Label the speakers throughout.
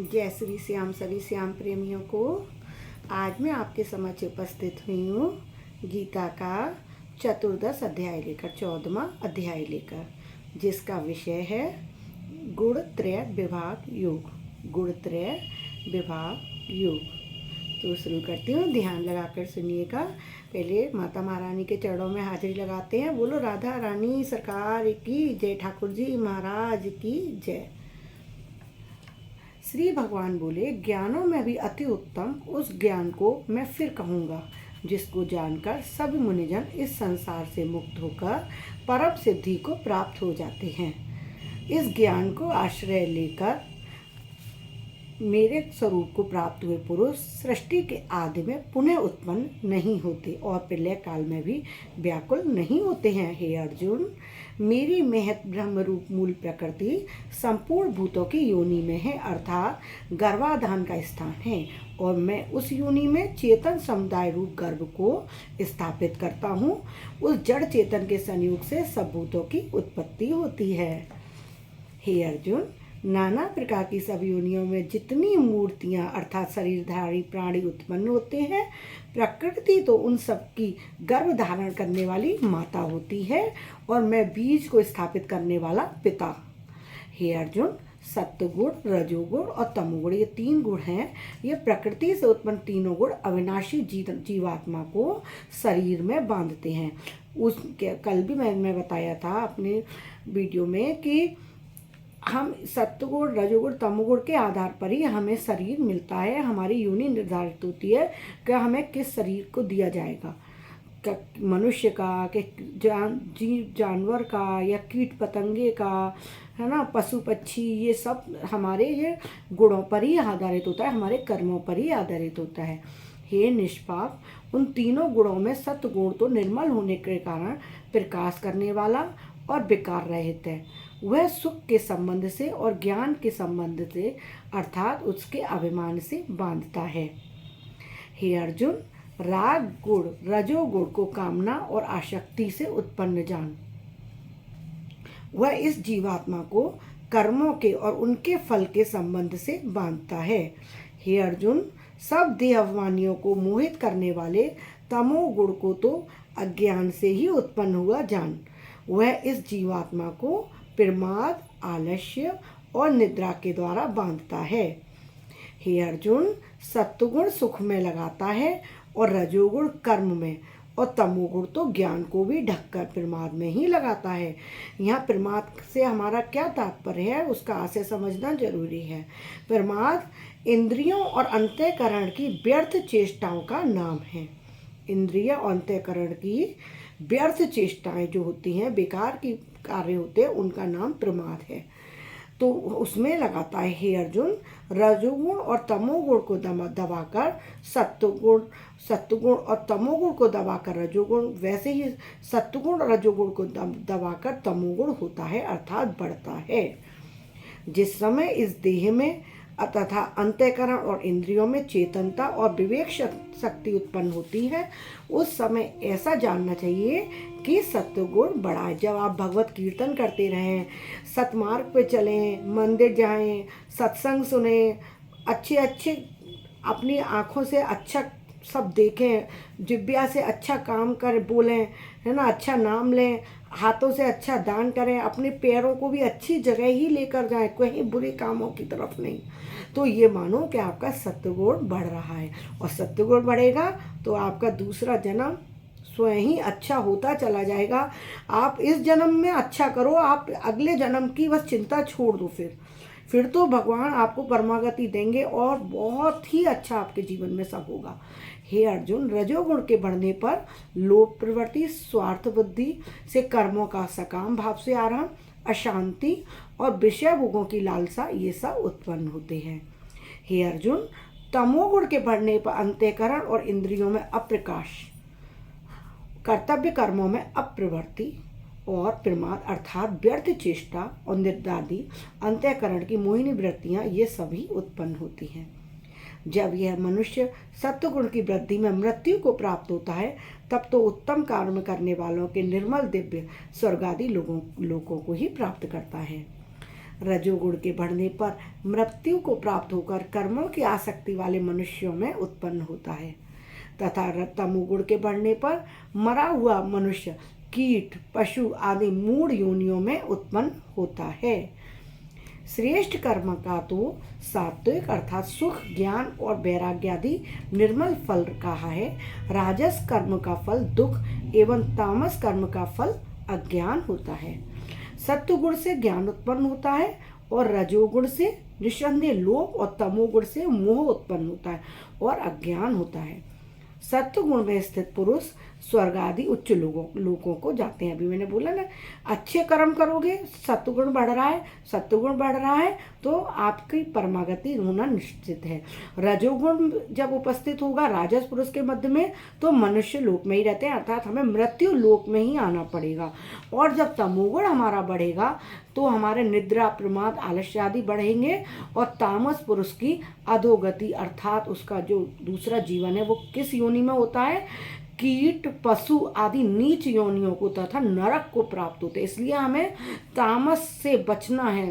Speaker 1: जय श्री श्याम सभी श्याम प्रेमियों को। आज मैं आपके समक्ष उपस्थित हुई हूँ गीता का चतुर्दश अध्याय लेकर 14वां अध्याय लेकर, जिसका विषय है गुणत्रय विभाग योग। गुणत्रय विभाग योग। तो शुरू करती हूँ, ध्यान लगाकर सुनिएगा। पहले माता महारानी के चरणों में हाजिरी लगाते हैं। बोलो राधा रानी सरकार की जय, ठाकुर जी महाराज की जय। श्री भगवान बोले, ज्ञानों में भी अति उत्तम उस ज्ञान को मैं फिर कहूँगा जिसको जानकर सभी मुनिजन इस संसार से मुक्त होकर परम सिद्धि को प्राप्त हो जाते हैं। इस ज्ञान को आश्रय लेकर मेरे स्वरूप को प्राप्त हुए पुरुष सृष्टि के आदि में पुनः उत्पन्न नहीं होते और प्रलय काल में भी व्याकुल नहीं होते हैं। हे अर्जुन, मेरी महत ब्रह्म रूप मूल प्रकृति संपूर्ण भूतों की योनि में है, अर्थात गर्भाधान का स्थान है, और मैं उस योनि में चेतन समुदाय रूप गर्भ को स्थापित करता हूँ। उस जड़ चेतन के संयोग से सब भूतों की उत्पत्ति होती है। हे अर्जुन, नाना प्रकार की सब योनियों में जितनी मूर्तियां अर्थात शरीरधारी प्राणी उत्पन्न होते हैं, प्रकृति तो उन सब की गर्भ धारण करने वाली माता होती है और मैं बीज को स्थापित करने वाला पिता। हे अर्जुन, सत्वगुण, रजोगुण और तमोगुण ये 3 गुण हैं। ये प्रकृति से उत्पन्न तीनों गुण अविनाशी जीवात्मा को शरीर में बांधते हैं। कल भी मैंने बताया था अपने वीडियो में कि हम सत्वगुण, रजोगुण, तमोगुण के आधार पर ही हमें शरीर मिलता है। हमारी योनि निर्धारित होती है कि हमें किस शरीर को दिया जाएगा, मनुष्य का, कि जानवर का या कीट पतंगे का, है ना, पशु पक्षी, ये सब हमारे ये गुणों पर ही आधारित होता है, हमारे कर्मों पर ही आधारित होता है। हे निष्पाप, उन तीनों गुणों में सत्वगुण तो निर्मल होने के कारण प्रकाश करने वाला और विकार रहित है। वह सुख के संबंध से और ज्ञान के संबंध से अर्थात उसके अभिमान से बांधता है। हे अर्जुन, राग गुण, रजोगुण को कामना और आसक्ति से उत्पन्न जान। वह इस जीवात्मा को कर्मों के और उनके फल के संबंध से बांधता है। हे अर्जुन, सब देहाभिमानियों को मोहित करने वाले तमोगुण को तो अज्ञान से ही उत्पन्न हुआ जान। वह इस जीवात्मा को प्रमाद, आलस्य और निद्रा के द्वारा बांधता है। हे अर्जुन, सत्वगुण सुख में लगाता है और रजोगुण कर्म में, और तमोगुण तो ज्ञान को भी ढककर प्रमाद में ही लगाता है। यहाँ प्रमाद से हमारा क्या तात्पर्य है, उसका आशय समझना जरूरी है। प्रमाद इंद्रियों और अंतःकरण की व्यर्थ चेष्टाओं का नाम है। इंद्रिय और अंतःकरण की व्यर्थ चेष्टाएं जो होती हैं, बेकार की कार्य होते हैं, उनका नाम प्रमाद है, तो उसमें लगाता है। हे अर्जुन, रजोगुण और तमोगुण को दबाकर सत्वगुण और तमोगुण को दबाकर रजोगुण, वैसे ही सत्वगुण और रजोगुण को दबाकर तमोगुण होता है अर्थात बढ़ता है। जिस समय इस देह में तथा अंतःकरण और इंद्रियों में चेतनता और विवेक शक्ति उत्पन्न होती है, उस समय ऐसा जानना चाहिए कि सत्वगुण बढ़ा है। जब आप भगवत कीर्तन करते रहें, सतमार्ग पे चलें, मंदिर जाएं, सत्संग सुने, अच्छे अपनी आँखों से अच्छा सब देखें, जिह्वा से अच्छा काम करें, बोलें, है ना, अच्छा नाम लें, हाथों से अच्छा दान करें, अपने पैरों को भी अच्छी जगह ही लेकर जाएं, कहीं बुरे कामों की तरफ नहीं, तो ये मानो कि आपका सत्वगुण बढ़ रहा है। और सत्वगुण बढ़ेगा तो आपका दूसरा जन्म स्वयं ही अच्छा होता चला जाएगा। आप इस जन्म में अच्छा करो, आप अगले जन्म की बस चिंता छोड़ दो, फिर तो भगवान आपको परमागति देंगे और बहुत ही अच्छा आपके जीवन में सब होगा। हे अर्जुन, रजोगुण के बढ़ने पर लोभ प्रवृत्ति, स्वार्थ बुद्धि से कर्मों का सकाम भाव से आरंभ, अशांति और विषय भोगों की लालसा, ये सब उत्पन्न होते हैं। हे अर्जुन, तमोगुण के बढ़ने पर अंतःकरण और इंद्रियों में अप्रकाश, कर्तव्य कर्मों में अप्रवृत्ति और प्रमाद अर्थात व्यर्थ चेष्टा और निद्रादि अंतःकरण की मोहिनी वृत्तियाँ, ये सभी उत्पन्न होती हैं। जब यह मनुष्य सत्वगुण की वृद्धि में मृत्यु को प्राप्त होता है, तब तो उत्तम कर्म करने वालों के निर्मल दिव्य स्वर्ग आदि लोगों को ही प्राप्त करता है। रजोगुण के बढ़ने पर मृत्यु को प्राप्त होकर कर्मों की आसक्ति वाले मनुष्यों में उत्पन्न होता है तथा तमोगुण के बढ़ने पर मरा हुआ मनुष्य कीट पशु आदि मूढ़ योनियों में उत्पन्न होता है। श्रेष्ठ कर्म का तो सात्विक अर्थात सुख ज्ञान और वैराग्य आदि निर्मल फल कहा है। राजस कर्म का फल दुख एवं तामस कर्म का फल अज्ञान होता है। सत्वगुण से ज्ञान उत्पन्न होता है और रजोगुण से निस्संदेह लोभ और तमोगुण से मोह उत्पन्न होता है और अज्ञान होता है। सत्वगुण में स्थित पुरुष स्वर्ग आदि उच्च लोगों को जाते हैं। अभी मैंने बोला ना, अच्छे कर्म करोगे, सत्वगुण बढ़ रहा है तो आपकी परमागति होना निश्चित है। रजोगुण जब उपस्थित होगा राजस पुरुष के मध्य में तो मनुष्य लोक में ही रहते हैं, अर्थात हमें मृत्यु लोक में ही आना पड़ेगा। और जब तमोगुण हमारा बढ़ेगा तो हमारे निद्रा प्रमाद आलस्य आदि बढ़ेंगे और तामस पुरुष की अधोगति अर्थात उसका जो दूसरा जीवन है वो किस योनि में होता है, कीट पशु आदि नीच योनियों को तथा नरक को प्राप्त होते। इसलिए हमें तामस से बचना है,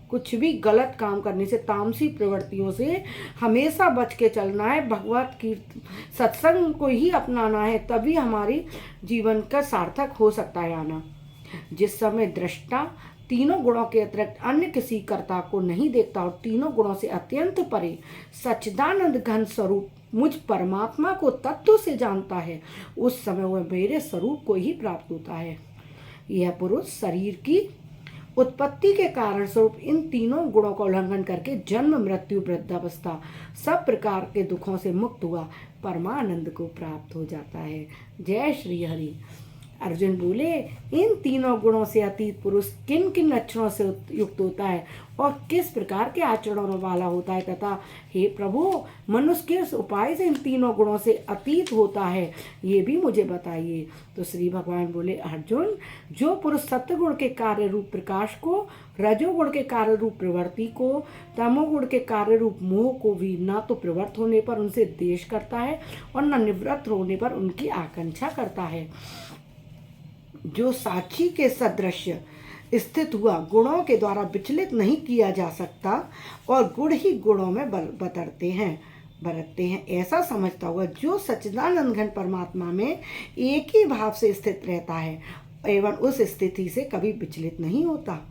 Speaker 1: कुछ भी गलत काम करने से, तामसी प्रवृत्तियों से हमेशा बच के चलना है। भगवत की सत्संग को ही अपनाना है, तभी हमारी जीवन का सार्थक हो सकता है आना। जिस समय दृष्टा तीनों गुणों के अतिरिक्त अन्य किसी कर्ता को नहीं देखता और तीनों गुणों से अत्यंत परे सच्चिदानंद घन स्वरूप मुझ परमात्मा को तत्व से जानता है, उस समय वह मेरे स्वरूप को ही प्राप्त होता है। यह पुरुष शरीर की उत्पत्ति के कारण स्वरूप इन तीनों गुणों का उल्लंघन करके जन्म मृत्यु वृद्धावस्था सब प्रकार के दुखों से मुक्त हुआ परमानंद को प्राप्त हो जाता है। जय श्री हरि। अर्जुन बोले, इन तीनों गुणों से अतीत पुरुष किन किन लक्षणों से युक्त होता है और किस प्रकार के आचरणों वाला होता है, तथा हे प्रभु मनुष्य किस उपाय से इन तीनों गुणों से अतीत होता है, ये भी मुझे बताइए। तो श्री भगवान बोले, अर्जुन, जो पुरुष सत्वगुण के कार्य रूप प्रकाश को, रजोगुण के कार्य रूप प्रवृत्ति को, तमोगुण के कार्य रूप मोह को भी न तो प्रवृत्त होने पर उनसे द्वेष करता है और न निवृत्त होने पर उनकी आकांक्षा करता है, जो साक्षी के सदृश स्थित हुआ गुणों के द्वारा विचलित नहीं किया जा सकता और गुण ही गुणों में बरतते हैं, ऐसा समझता हुआ जो सच्चिदानंद घन परमात्मा में एक ही भाव से स्थित रहता है एवं उस स्थिति से कभी विचलित नहीं होता,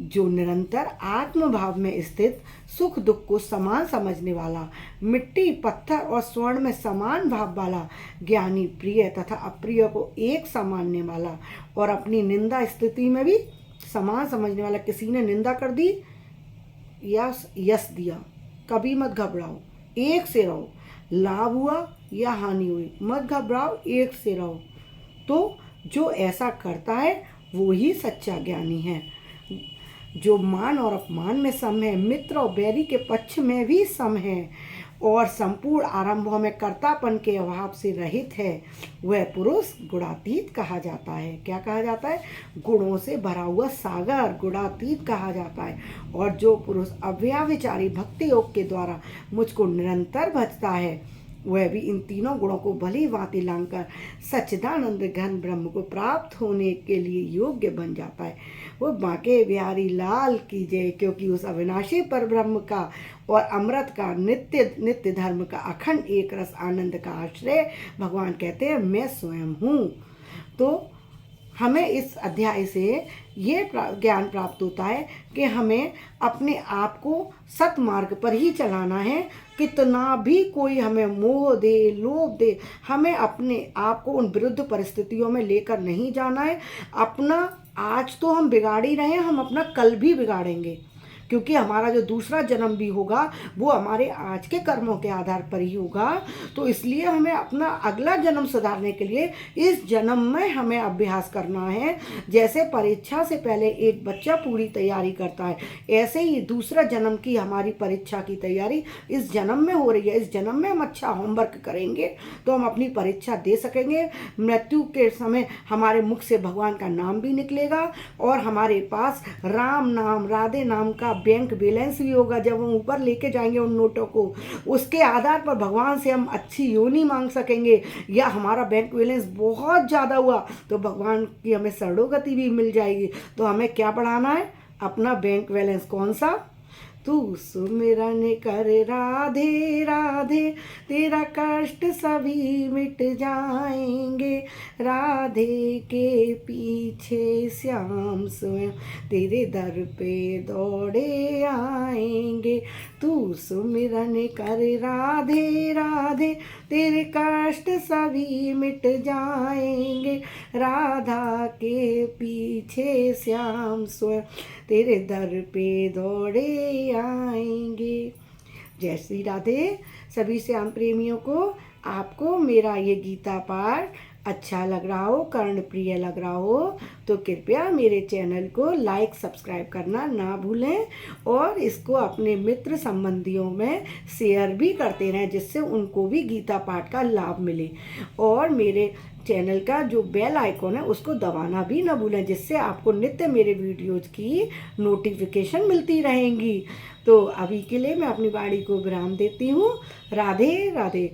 Speaker 1: जो निरंतर आत्म भाव में स्थित सुख दुख को समान समझने वाला, मिट्टी पत्थर और स्वर्ण में समान भाव वाला, ज्ञानी प्रिय तथा अप्रिय को एक सा मानने वाला और अपनी निंदा स्थिति में भी समान समझने वाला। किसी ने निंदा कर दी या यश दिया, कभी मत घबराओ, एक से रहो। लाभ हुआ या हानि हुई, मत घबराओ, एक से रहो। तो जो ऐसा करता है वो ही सच्चा ज्ञानी है, जो मान और अपमान में सम है, मित्र और बैरी के पक्ष में भी सम है और संपूर्ण आरंभों में कर्तापन के अभाव से रहित है, वह पुरुष गुणातीत कहा जाता है। क्या कहा जाता है? गुणों से भरा हुआ सागर गुणातीत कहा जाता है। और जो पुरुष अव्याविचारी भक्ति योग के द्वारा मुझको निरंतर भजता है, वह भी इन तीनों गुणों को भली भांति लांघकर सच्चिदानंद घन ब्रह्म को प्राप्त होने के लिए योग्य बन जाता है। वो बांके बिहारी लाल की जय, क्योंकि उस अविनाशी पर ब्रह्म का और अमृत का नित्य धर्म का अखंड एक रस आनंद का आश्रय भगवान कहते हैं मैं स्वयं हूँ। तो हमें इस अध्याय से ये ज्ञान प्राप्त होता है कि हमें अपने आप को सतमार्ग पर ही चलाना है। कितना भी कोई हमें मोह दे, लोभ दे, हमें अपने आप को उन विरुद्ध परिस्थितियों में लेकर नहीं जाना है। अपना आज तो हम बिगाड़ ही रहे हैं, हम अपना कल भी बिगाड़ेंगे, क्योंकि हमारा जो दूसरा जन्म भी होगा वो हमारे आज के कर्मों के आधार पर ही होगा। तो इसलिए हमें अपना अगला जन्म सुधारने के लिए इस जन्म में हमें अभ्यास करना है। जैसे परीक्षा से पहले एक बच्चा पूरी तैयारी करता है, ऐसे ही दूसरा जन्म की हमारी परीक्षा की तैयारी इस जन्म में हो रही है। इस जन्म में हम अच्छा होमवर्क करेंगे तो हम अपनी परीक्षा दे सकेंगे। मृत्यु के समय हमारे मुख से भगवान का नाम भी निकलेगा और हमारे पास राम नाम, राधे नाम का बैंक बैलेंस भी होगा। जब हम ऊपर लेके जाएंगे उन नोटों को, उसके आधार पर भगवान से हम अच्छी योनि मांग सकेंगे। या हमारा बैंक बैलेंस बहुत ज़्यादा हुआ तो भगवान की हमें शरणोगति भी मिल जाएगी। तो हमें क्या बढ़ाना है? अपना बैंक बैलेंस कौन सा। तू सुमिरन कर राधे राधे, तेरा कष्ट सभी मिट जाएंगे। राधे के पीछे श्याम स्वयं तेरे दर पे दौड़े आएंगे। तू सुमिरन कर राधे राधे, तेरे कष्ट सभी मिट जाएंगे। राधा के पीछे श्याम स्वयं तेरे दर पे दौड़े आएंगे। जय श्री राधे। सभी श्याम प्रेमियों को, आपको मेरा ये गीता पाठ अच्छा लग रहा हो, कर्णप्रिय लग रहा हो, तो कृपया मेरे चैनल को लाइक सब्सक्राइब करना ना भूलें और इसको अपने मित्र संबंधियों में शेयर भी करते रहें, जिससे उनको भी गीता पाठ का लाभ मिले। और मेरे चैनल का जो बेल आइकॉन है उसको दबाना भी ना भूलें, जिससे आपको नित्य मेरे वीडियोज़ की नोटिफिकेशन मिलती रहेंगी। तो अभी के लिए मैं अपनी वाणी को विराम देती हूँ। राधे राधे।